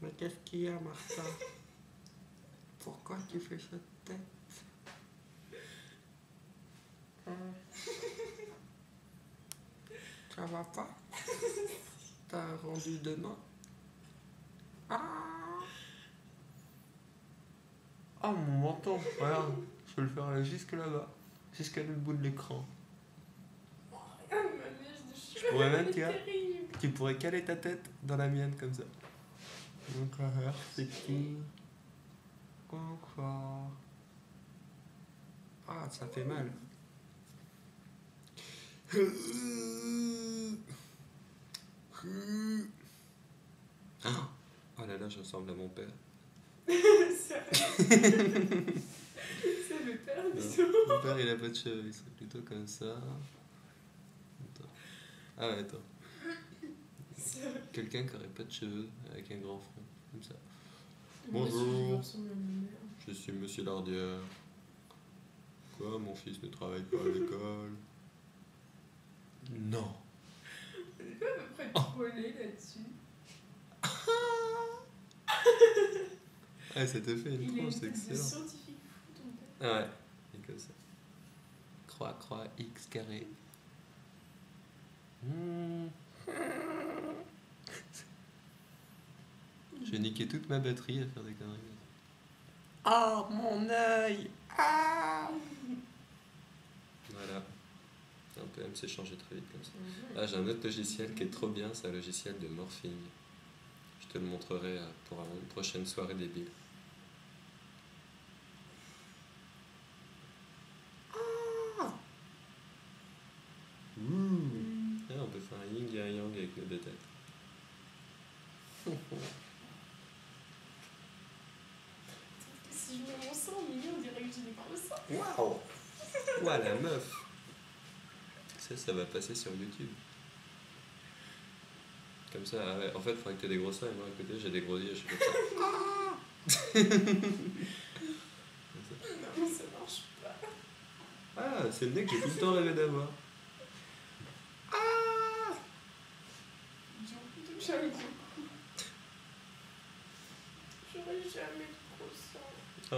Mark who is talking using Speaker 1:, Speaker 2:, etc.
Speaker 1: Mais qu'est-ce qu'il y a, Martha? Pourquoi tu fais cette tête? Ça va pas? T'as un rendu demain? Ah! Ah, mon menton, regarde, je peux le faire jusque là-bas, jusqu'à l'autre bout de l'écran. Je pourrais même, tu pourrais caler ta tête dans la mienne comme ça. Encore, c'est tout. Encore. Ah, ça fait mal. Oh là là, je ressemble à mon père.
Speaker 2: C'est le père du tout.
Speaker 1: Mon père, il a pas de cheveux, il serait plutôt comme ça. Attends. Ah ouais, attends. Quelqu'un qui aurait pas de cheveux, avec un grand front, comme ça. Bonjour, je suis Monsieur Lardière. Quoi, mon fils ne travaille pas à l'école? Non.
Speaker 2: On est pas à peu près trollé là-dessus.
Speaker 1: Ah, ça te fait une tronche, c'est excellent.
Speaker 2: Scientifique fou, ton père.
Speaker 1: Ah ouais, c'est comme ça. Croix, croix, X carré. J'ai niqué toute ma batterie à faire des conneries. Ah, mon œil! Ah! Voilà. Un PM s'est changé très vite comme ça. Ah, j'ai un autre logiciel qui est trop bien, c'est un logiciel de morphing. Je te le montrerai pour une prochaine soirée débile. Ah! Ah, on peut faire un yin et un yang avec nos deux têtes.
Speaker 2: Si je mets mon sang au milieu, on dirait que j'ai des gros seins.
Speaker 1: Waouh! Ouah, la meuf! Ça va passer sur YouTube. Comme ça, ah ouais. En fait, il faudrait que tu aies des gros seins et moi à côté, j'ai des gros yeux, je fais comme ça.
Speaker 2: Non, ça marche pas.
Speaker 1: Ah, c'est le nez que j'ai tout le temps rêvé d'avoir. Ah!
Speaker 2: J'aime beaucoup. J'aurais jamais de gros seins.
Speaker 1: Oh,